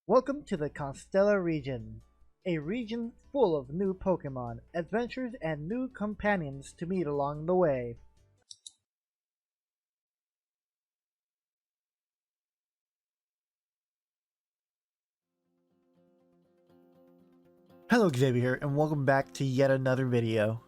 Welcome to the Constella region, a region full of new Pokemon, adventures, and new companions to meet along the way. Hello Xavier here, and welcome back to yet another video.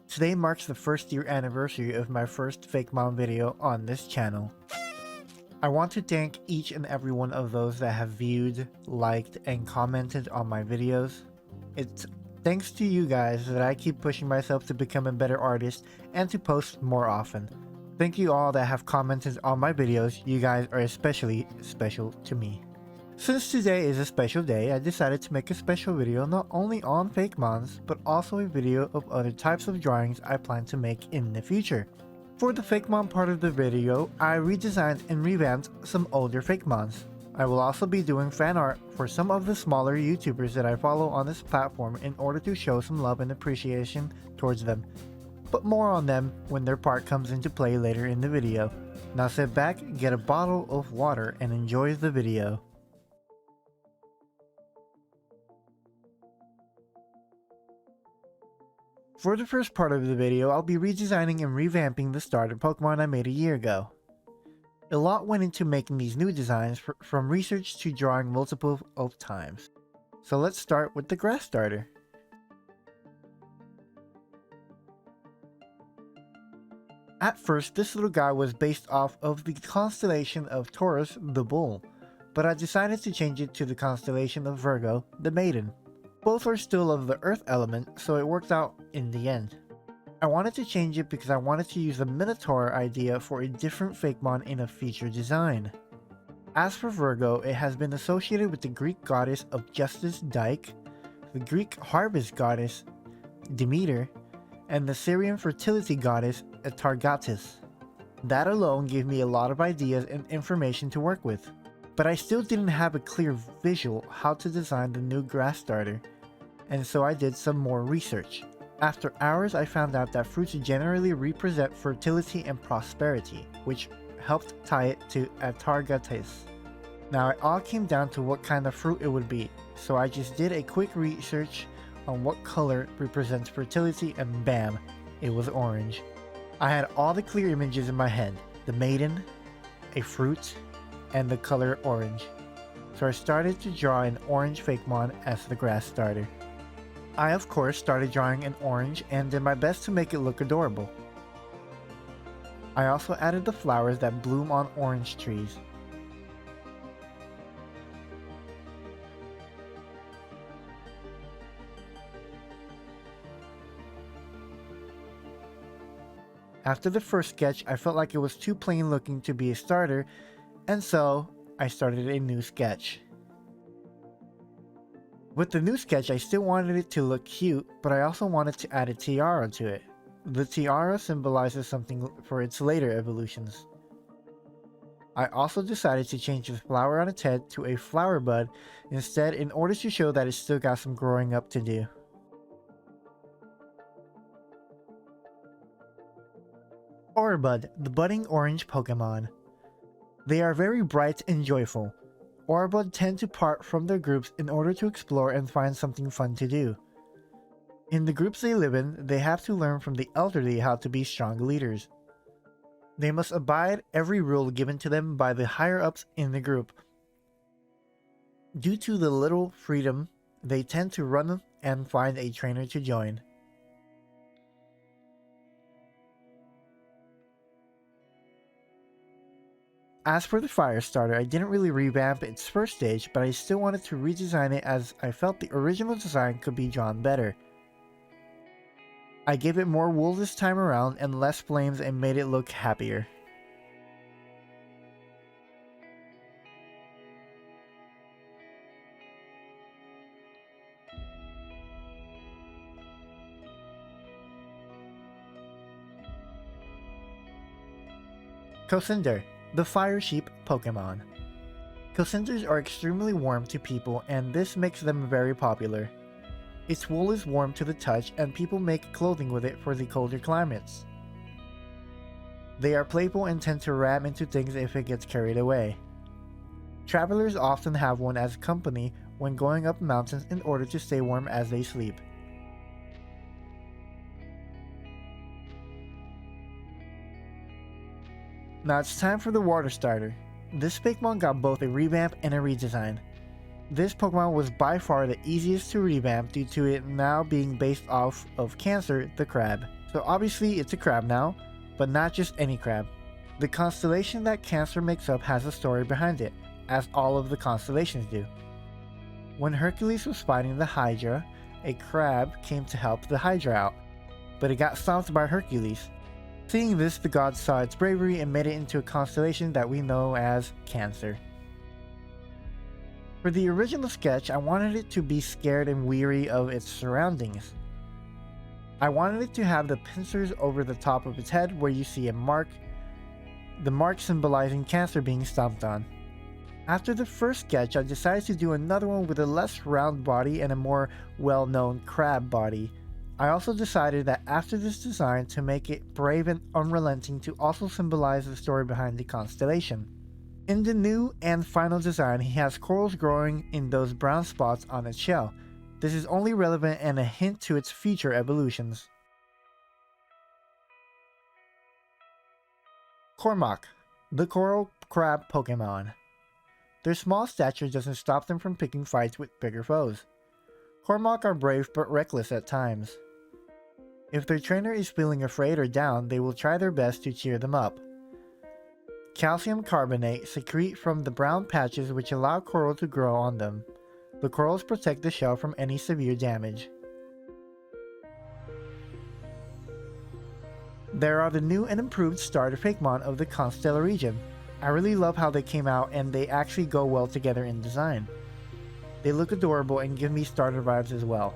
Today marks the first year anniversary of my first Fakemon video on this channel. I want to thank each and every one of those that have viewed, liked, and commented on my videos. It's thanks to you guys that I keep pushing myself to become a better artist and to post more often. Thank you all that have commented on my videos, you guys are especially special to me. Since today is a special day, I decided to make a special video not only on Fakemons, but also a video of other types of drawings I plan to make in the future. For the Fakemon part of the video, I redesigned and revamped some older Fakemons. I will also be doing fan art for some of the smaller YouTubers that I follow on this platform in order to show some love and appreciation towards them. But more on them when their part comes into play later in the video. Now sit back, get a bottle of water, and enjoy the video. For the first part of the video, I'll be redesigning and revamping the starter Pokemon I made a year ago. A lot went into making these new designs, from research to drawing multiple of times. So let's start with the grass starter. At first, this little guy was based off of the constellation of Taurus, the bull, but I decided to change it to the constellation of Virgo, the maiden. Both are still of the earth element, so it worked out in the end. I wanted to change it because I wanted to use the Minotaur idea for a different Fakemon in a feature design. As for Virgo, it has been associated with the Greek goddess of justice Dike, the Greek harvest goddess Demeter, and the Syrian fertility goddess Atargatis. That alone gave me a lot of ideas and information to work with, but I still didn't have a clear visual how to design the new grass starter, and so I did some more research. After hours, I found out that fruits generally represent fertility and prosperity, which helped tie it to Atargatis. Now it all came down to what kind of fruit it would be, so I just did a quick research on what color represents fertility, and bam, it was orange. I had all the clear images in my head, the maiden, a fruit, and the color orange. So I started to draw an orange Fakemon as the grass starter. I of course started drawing an orange and did my best to make it look adorable. I also added the flowers that bloom on orange trees. After the first sketch, I felt like it was too plain looking to be a starter, and so I started a new sketch. With the new sketch, I still wanted it to look cute, but I also wanted to add a tiara to it. The tiara symbolizes something for its later evolutions. I also decided to change the flower on its head to a flower bud instead in order to show that it still got some growing up to do. Orbud, the budding orange Pokemon. They are very bright and joyful. Orbud tend to part from their groups in order to explore and find something fun to do. In the groups they live in, they have to learn from the elderly how to be strong leaders. They must abide every rule given to them by the higher-ups in the group. Due to the little freedom, they tend to run and find a trainer to join. As for the fire starter, I didn't really revamp its first stage, but I still wanted to redesign it as I felt the original design could be drawn better. I gave it more wool this time around and less flames and made it look happier. Cosinder, the fire sheep Pokemon. Cosinders are extremely warm to people, and this makes them very popular. Its wool is warm to the touch, and people make clothing with it for the colder climates. They are playful and tend to ram into things if it gets carried away. Travelers often have one as company when going up mountains in order to stay warm as they sleep. Now it's time for the water starter. This Fakemon got both a revamp and a redesign. This Pokemon was by far the easiest to revamp due to it now being based off of Cancer, the crab. So obviously it's a crab now, but not just any crab. The constellation that Cancer makes up has a story behind it, as all of the constellations do. When Hercules was fighting the Hydra, a crab came to help the Hydra out, but it got stomped by Hercules. Seeing this, the gods saw its bravery and made it into a constellation that we know as Cancer. For the original sketch, I wanted it to be scared and weary of its surroundings. I wanted it to have the pincers over the top of its head where you see a mark, the mark symbolizing Cancer being stomped on. After the first sketch, I decided to do another one with a less round body and a more well-known crab body. I also decided that after this design to make it brave and unrelenting to also symbolize the story behind the constellation. In the new and final design, he has corals growing in those brown spots on its shell. This is only relevant and a hint to its future evolutions. Cormach, the coral crab Pokemon. Their small stature doesn't stop them from picking fights with bigger foes. Cormach are brave but reckless at times. If their trainer is feeling afraid or down, they will try their best to cheer them up. Calcium carbonate secrete from the brown patches which allow coral to grow on them. The corals protect the shell from any severe damage. There are the new and improved starter Fakemon of the Constella region. I really love how they came out and they actually go well together in design. They look adorable and give me starter vibes as well.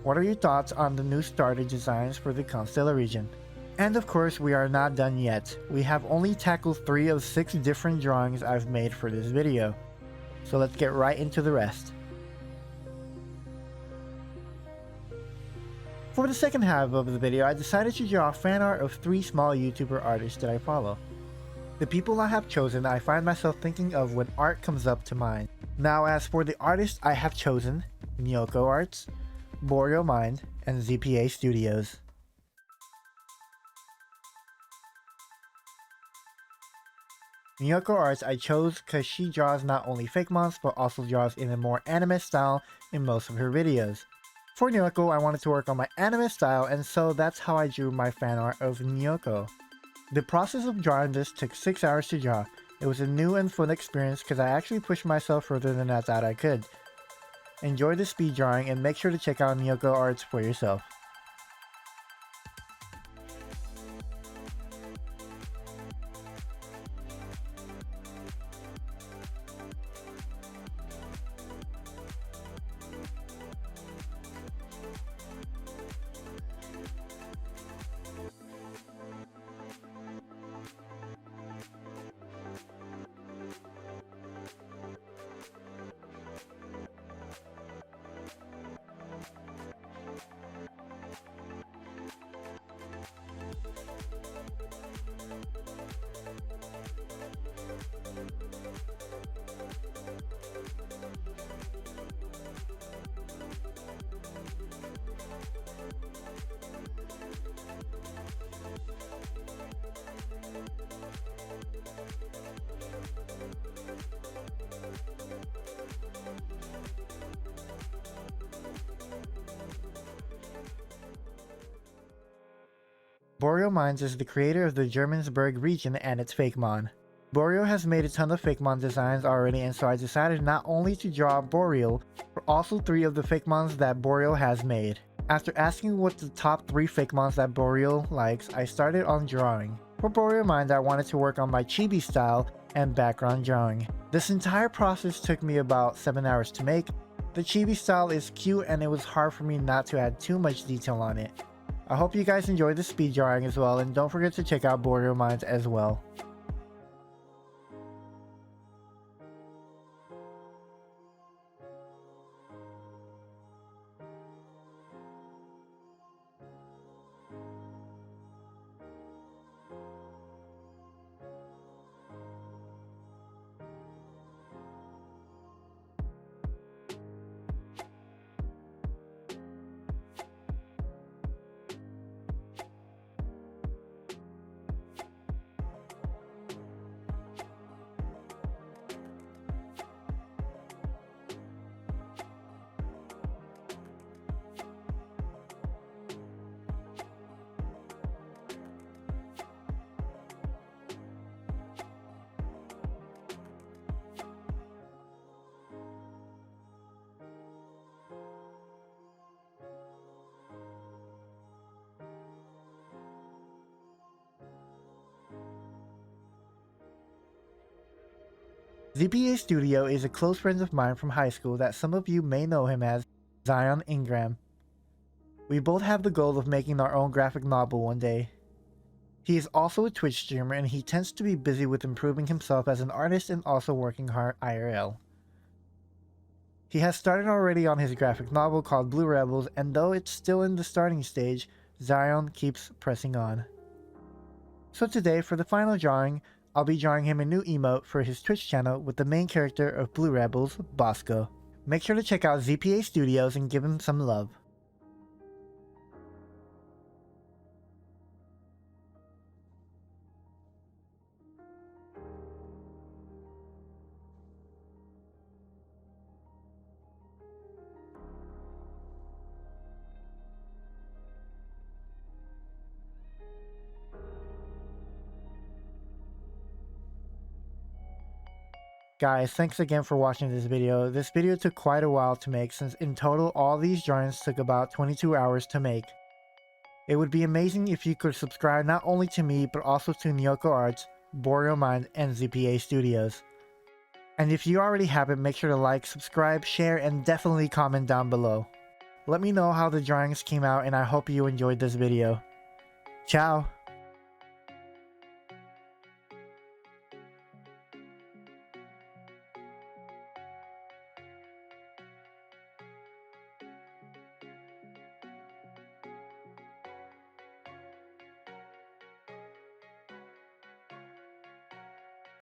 What are your thoughts on the new starter designs for the Constella region? And of course, we are not done yet. We have only tackled 3 of 6 different drawings I've made for this video. So let's get right into the rest. For the second half of the video, I decided to draw fan art of 3 small YouTuber artists that I follow. The people I have chosen, I find myself thinking of when art comes up to mind. Now as for the artists I have chosen, NYOKO Arts, BOREAL Mind, and ZPA Studios. NYOKO Arts I chose because she draws not only Fakemons but also draws in a more anime style in most of her videos. For NYOKO, I wanted to work on my anime style, and so that's how I drew my fan art of NYOKO. The process of drawing this took 6 hours to draw. It was a new and fun experience because I actually pushed myself further than I thought I could. Enjoy the speed drawing and make sure to check out NYOKO Arts for yourself. BOREAL Minds is the creator of the Germansburg region and its Fakemon. BOREAL has made a ton of Fakemon designs already, and so I decided not only to draw BOREAL, but also 3 of the Fakemons that BOREAL has made. After asking what the top 3 Fakemons that BOREAL likes, I started on drawing. For BOREAL Mind, I wanted to work on my chibi style and background drawing. This entire process took me about 7 hours to make. The chibi style is cute and it was hard for me not to add too much detail on it. I hope you guys enjoyed the speed drawing as well, and don't forget to check out BOREAL Minds as well. ZPA Studio is a close friend of mine from high school that some of you may know him as Zion Ingram. We both have the goal of making our own graphic novel one day. He is also a Twitch streamer and he tends to be busy with improving himself as an artist and also working hard IRL. He has started already on his graphic novel called Blue Rebels, and though it's still in the starting stage, Zion keeps pressing on. So today, for the final drawing, I'll be drawing him a new emote for his Twitch channel with the main character of Blue Rebels, Bosco. Make sure to check out ZPA Studios and give him some love. Guys, thanks again for watching this video. This video took quite a while to make since in total all these drawings took about 22 hours to make. It would be amazing if you could subscribe not only to me but also to NYOKO Arts, BOREAL and ZPA Studios. And if you already haven't, make sure to like, subscribe, share, and definitely comment down below. Let me know how the drawings came out and I hope you enjoyed this video. Ciao!